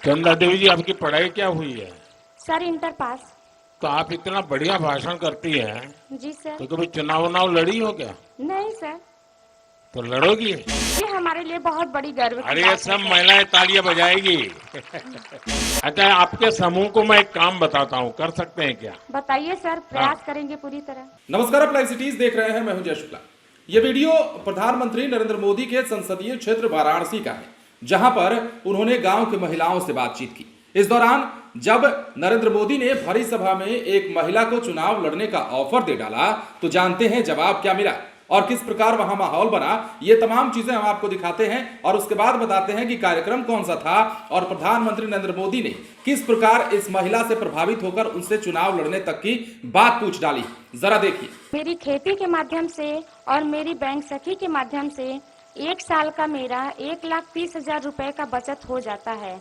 चंदा देवी जी, आपकी पढ़ाई क्या हुई है? Sir inter pass. तो आप इतना बढ़िया भाषण करती हैं, जी सर। तो कभी चुनाव लड़ी हो क्या? नहीं सर, तो लड़ोगी? ये हमारे लिए बहुत बड़ी गर्व की अरे बात ये है सब सर। महिलाएं तालियां बजाएगी। अच्छा, आपके समूह को मैं एक काम बताता हूँ, कर सकते हैं क्या? बताइए सर, प्रयास करेंगे पूरी तरह। नमस्कार, आप लाइव सिटीज देख रहे हैं। मैं हूं जय शुक्ला। यह वीडियो प्रधानमंत्री नरेंद्र मोदी के संसदीय क्षेत्र वाराणसी का है, जहां पर उन्होंने गांव की महिलाओं से बातचीत की। इस दौरान जब नरेंद्र मोदी ने भरी सभा में एक महिला को चुनाव लड़ने का ऑफर दे डाला, तो जानते हैं जवाब क्या मिला और किस प्रकार वहां माहौल बना। ये तमाम चीजें हम आपको दिखाते हैं और उसके बाद बताते हैं कि कार्यक्रम कौन सा था और प्रधानमंत्री नरेंद्र मोदी ने किस प्रकार इस महिला से प्रभावित होकर उनसे चुनाव लड़ने तक की बात पूछ डाली। जरा देखिए। मेरी खेती के माध्यम से और मेरी बैंक सखी के माध्यम से 1 साल का मेरा 1,30,000 रुपए का बचत हो जाता है।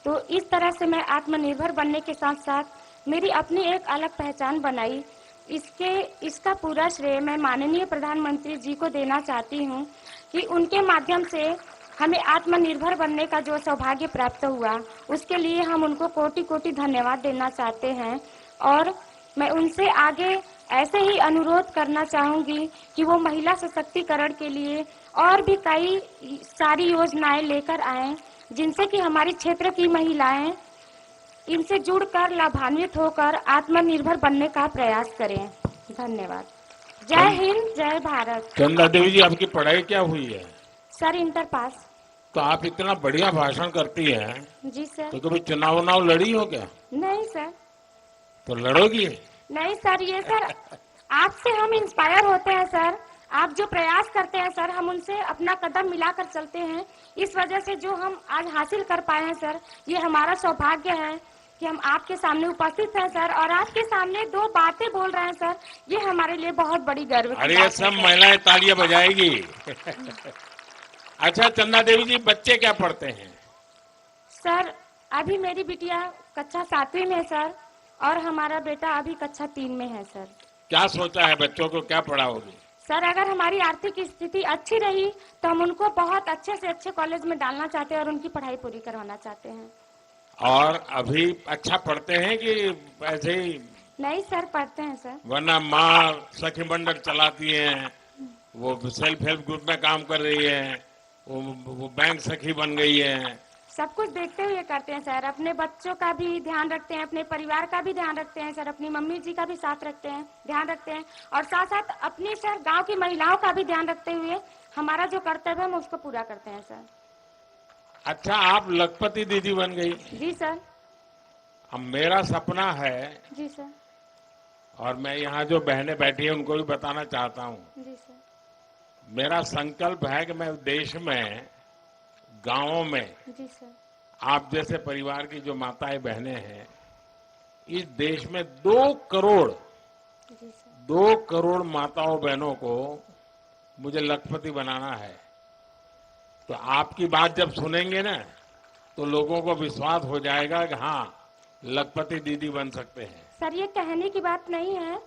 तो इस तरह से मैं आत्मनिर्भर बनने के साथ साथ मेरी अपनी एक अलग पहचान बनाई। इसका पूरा श्रेय मैं माननीय प्रधानमंत्री जी को देना चाहती हूँ कि उनके माध्यम से हमें आत्मनिर्भर बनने का जो सौभाग्य प्राप्त हुआ, उसके लिए हम उनको कोटि कोटि धन्यवाद देना चाहते हैं। और मैं उनसे आगे ऐसे ही अनुरोध करना चाहूंगी कि वो महिला सशक्तिकरण के लिए और भी कई सारी योजनाएं लेकर आएं, जिनसे कि हमारे क्षेत्र की महिलाएं इनसे जुड़कर लाभान्वित होकर आत्मनिर्भर बनने का प्रयास करें। धन्यवाद। जय हिंद, जय भारत। चंदा देवी जी, आपकी पढ़ाई क्या हुई है? Sir inter pass. तो आप इतना बढ़िया भाषण करती हैं, जी सर। तो कभी चुनाव लड़ी हो क्या? नहीं सर। तो लड़ोगी? नहीं सर, ये सर आपसे हम इंस्पायर होते हैं सर। आप जो प्रयास करते हैं सर, हम उनसे अपना कदम मिलाकर चलते हैं। इस वजह से जो हम आज हासिल कर पाए हैं सर, ये हमारा सौभाग्य है कि हम आपके सामने उपस्थित हैं सर और आपके सामने 2 बातें बोल रहे हैं सर। ये हमारे लिए बहुत बड़ी गर्व की बात है। अरे ये सब महिलाएं तालियां बजाएगी। अच्छा चंदा देवी जी, बच्चे क्या पढ़ते हैं? सर अभी मेरी बिटिया कक्षा 7वीं में है सर, और हमारा बेटा अभी कक्षा 3 में है सर। क्या सोचा है, बच्चों को क्या पढ़ाओगी? सर अगर हमारी आर्थिक स्थिति अच्छी रही तो हम उनको बहुत अच्छे से अच्छे कॉलेज में डालना चाहते हैं और उनकी पढ़ाई पूरी करवाना चाहते हैं। और अभी अच्छा पढ़ते हैं कि ऐसे ही? नहीं सर, पढ़ते हैं सर। वरना माँ सखी मंडल चलाती हैं, वो सेल्फ हेल्प ग्रुप में काम कर रही है, वो बैंक सखी बन गई है। सब कुछ देखते हुए करते हैं सर। अपने बच्चों का भी ध्यान रखते हैं, अपने परिवार का भी ध्यान रखते हैं सर, अपनी मम्मी जी का भी साथ रखते हैं, ध्यान रखते हैं, और साथ साथ अपनी सर गांव की महिलाओं का भी ध्यान रखते हुए हमारा जो कर्तव्य है हम उसको पूरा करते हैं सर। अच्छा, आप लखपति दीदी बन गई? जी सर। अब मेरा सपना है, जी सर। और मैं यहाँ जो बहनें बैठी हैं उनको भी बताना चाहता हूँ, जी सर। मेरा मेरा संकल्प है कि मैं देश में, गांवों में, जी सर। आप जैसे परिवार की जो माताएं बहनें हैं, इस देश में 2 करोड़ जी सर। 2 करोड़ माताओं बहनों को मुझे लखपति बनाना है। तो आपकी बात जब सुनेंगे ना, तो लोगों को विश्वास हो जाएगा कि हाँ, लखपति दीदी बन सकते हैं। सर ये कहने की बात नहीं है,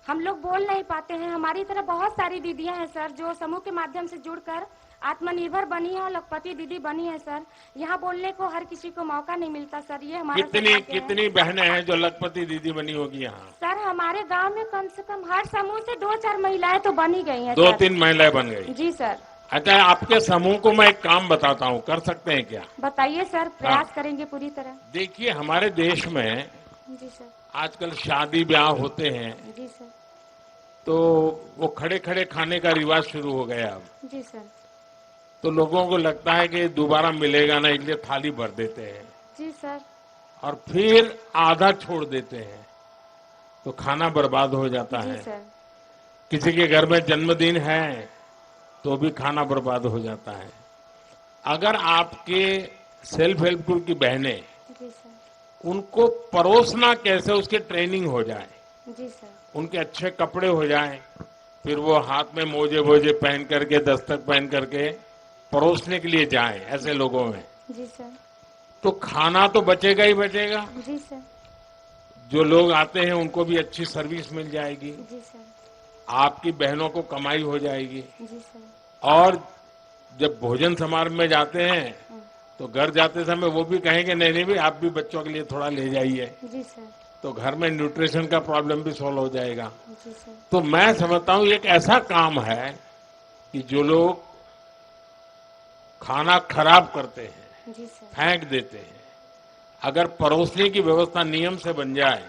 हम लोग बोल नहीं पाते हैं। हमारी तरह बहुत सारी दीदियां हैं सर जो समूह के माध्यम से जुड़कर आत्मनिर्भर बनी है और लखपति दीदी बनी है सर। यहाँ बोलने को हर किसी को मौका नहीं मिलता सर, ये हमारा कितनी बहनें हैं जो लखपति दीदी बनी होगी यहाँ? सर हमारे गांव में कम से कम हर समूह से 2-4 महिलाएं तो बनी गई हैं। 2-3 महिलाएं बन गई? जी सर। अच्छा, आपके समूह को मैं एक काम बताता हूँ, कर सकते हैं क्या? बताइए सर, प्रयास करेंगे पूरी तरह। देखिए, हमारे देश में जी सर। आजकल शादी ब्याह होते हैं, जी सर। तो वो खड़े खड़े खाने का रिवाज शुरू हो गया अब। जी सर। तो लोगों को लगता है कि दोबारा मिलेगा ना, इसलिए थाली भर देते हैं। जी सर। और फिर आधा छोड़ देते हैं, तो खाना बर्बाद हो जाता है। जी सर। किसी के घर में जन्मदिन है तो भी खाना बर्बाद हो जाता है। अगर आपके सेल्फ हेल्प ग्रुप की बहनें, जी सर, उनको परोसना कैसे, उसकी ट्रेनिंग हो जाए, जी सर, उनके अच्छे कपड़े हो जाएं, फिर वो हाथ में मोजे वोजे पहन करके, दस्तक पहन करके परोसने के लिए जाएं ऐसे लोगों में, जी सर, तो खाना तो बचेगा ही बचेगा। जी सर, जो लोग आते हैं उनको भी अच्छी सर्विस मिल जाएगी, जी सर, आपकी बहनों को कमाई हो जाएगी। जी सर, और जब भोजन समारोह में जाते हैं तो घर जाते समय वो भी कहेंगे नहीं नहीं भाई आप भी बच्चों के लिए थोड़ा ले जाइए, जी सर। तो घर में न्यूट्रिशन का प्रॉब्लम भी सॉल्व हो जाएगा। जी सर। तो मैं समझता हूँ एक ऐसा काम है कि जो लोग खाना खराब करते हैं, जी सर। फेंक देते हैं, अगर परोसने की व्यवस्था नियम से बन जाए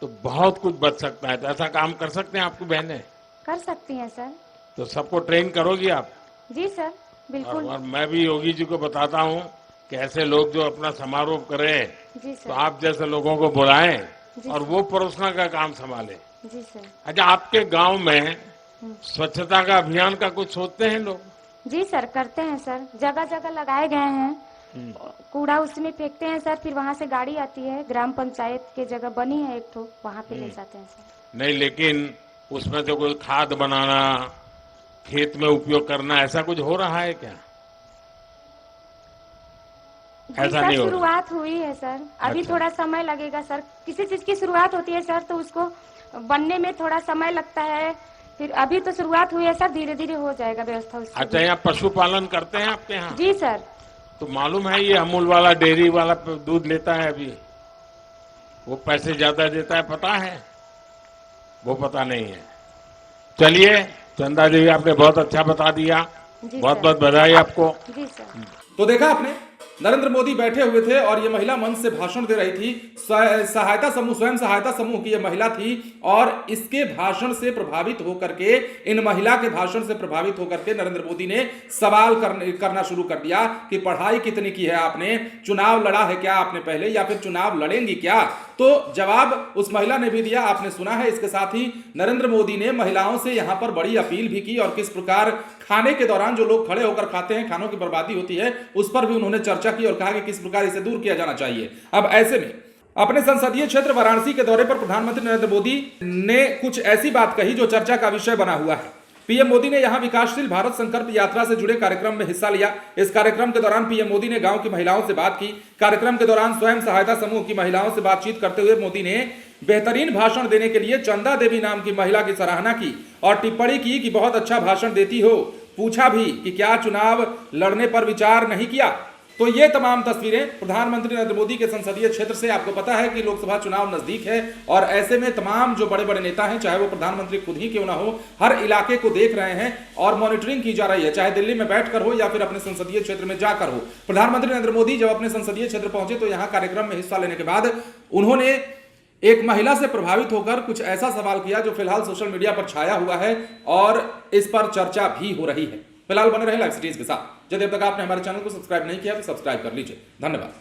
तो बहुत कुछ बच सकता है। तो ऐसा काम कर सकते हैं आपकी बहनें? कर सकती हैं सर। तो सबको ट्रेन करोगी आप? जी सर, बिल्कुल। और मैं भी योगी जी को बताता हूँ कि ऐसे लोग जो अपना समारोह करें जी तो सर। आप जैसे लोगों को बुलाएं जी और सर। वो परोसना का काम संभाले। जी सर। अच्छा, आपके गांव में स्वच्छता का अभियान का कुछ सोचते हैं लोग? जी सर, करते हैं सर। जगह जगह लगाए गए हैं, कूड़ा उसमें फेंकते हैं सर, फिर वहाँ से गाड़ी आती है, ग्राम पंचायत के जगह बनी है एक तो, वहाँ पे ले जाते हैं सर। नहीं, लेकिन उसमें तो कोई खाद बनाना, खेत में उपयोग करना, ऐसा कुछ हो रहा है क्या? जी ऐसा सर, नहीं हो रहा। शुरुआत हुई है सर, अभी अच्छा। थोड़ा समय लगेगा सर। किसी चीज की शुरुआत होती है सर तो उसको बनने में थोड़ा समय लगता है, फिर अभी तो शुरुआत हुई है सर, धीरे धीरे हो जाएगा व्यवस्था उसकी। अच्छा, यहाँ पशुपालन करते हैं आपके यहाँ? जी सर। तो मालूम है ये अमूल वाला डेयरी वाला दूध लेता है अभी, वो पैसे ज्यादा देता है, पता है? वो पता नहीं है। चलिए चंदा जी, आपने बहुत अच्छा बता दिया, जी बहुत सर। बहुत बधाई आपको। जी सर। तो देखा आपने, नरेंद्र मोदी बैठे हुए थे और ये महिला मंच से भाषण दे रही थी। सहायता समूह, स्वयं सहायता समूह की ये महिला थी और इसके भाषण से प्रभावित होकर के, इन महिला के भाषण से प्रभावित होकर के नरेंद्र मोदी ने सवाल करना शुरू कर दिया कि पढ़ाई कितनी की है आपने, चुनाव लड़ा है क्या आपने पहले, या फिर चुनाव लड़ेंगी क्या? तो जवाब उस महिला ने भी दिया, आपने सुना है। इसके साथ ही नरेंद्र मोदी ने महिलाओं से यहां पर बड़ी अपील भी की और किस प्रकार खाने के दौरान जो लोग खड़े होकर खाते हैं, खानों की बर्बादी होती है, उस पर भी उन्होंने चर्चा की और कहा कि किस प्रकार इसे दूर किया जाना चाहिए। अब ऐसे में अपने संसदीय क्षेत्र वाराणसी के दौरे पर प्रधानमंत्री नरेंद्र मोदी ने कुछ ऐसी बात कही जो चर्चा का विषय बना हुआ है। पीएम मोदी ने यहां विकासशील भारत संकल्प यात्रा से जुड़े कार्यक्रम में हिस्सा लिया। इस कार्यक्रम के दौरान पीएम मोदी ने गांव की महिलाओं से बात की। कार्यक्रम के दौरान स्वयं सहायता समूह की महिलाओं से बातचीत करते हुए मोदी ने बेहतरीन भाषण देने के लिए चंदा देवी नाम की महिला की सराहना की और टिप्पणी की कि बहुत अच्छा भाषण देती हो। पूछा भी कि क्या चुनाव लड़ने पर विचार नहीं किया। तो ये तमाम तस्वीरें प्रधानमंत्री नरेंद्र मोदी के संसदीय क्षेत्र से। आपको पता है कि लोकसभा चुनाव नजदीक है और ऐसे में तमाम जो बड़े बड़े नेता हैं, चाहे वो प्रधानमंत्री खुद ही क्यों ना हो, हर इलाके को देख रहे हैं और मॉनिटरिंग की जा रही है, चाहे दिल्ली में बैठकर हो या फिर अपने संसदीय क्षेत्र में जाकर हो। प्रधानमंत्री नरेंद्र मोदी जब अपने संसदीय क्षेत्र पहुंचे तो यहाँ कार्यक्रम में हिस्सा लेने के बाद उन्होंने एक महिला से प्रभावित होकर कुछ ऐसा सवाल किया जो फिलहाल सोशल मीडिया पर छाया हुआ है और इस पर चर्चा भी हो रही है। फिलहाल बने रहे लाइव सिटीज के साथ। यदि अब तक आपने हमारे चैनल को सब्सक्राइब नहीं किया तो सब्सक्राइब कर लीजिए। धन्यवाद।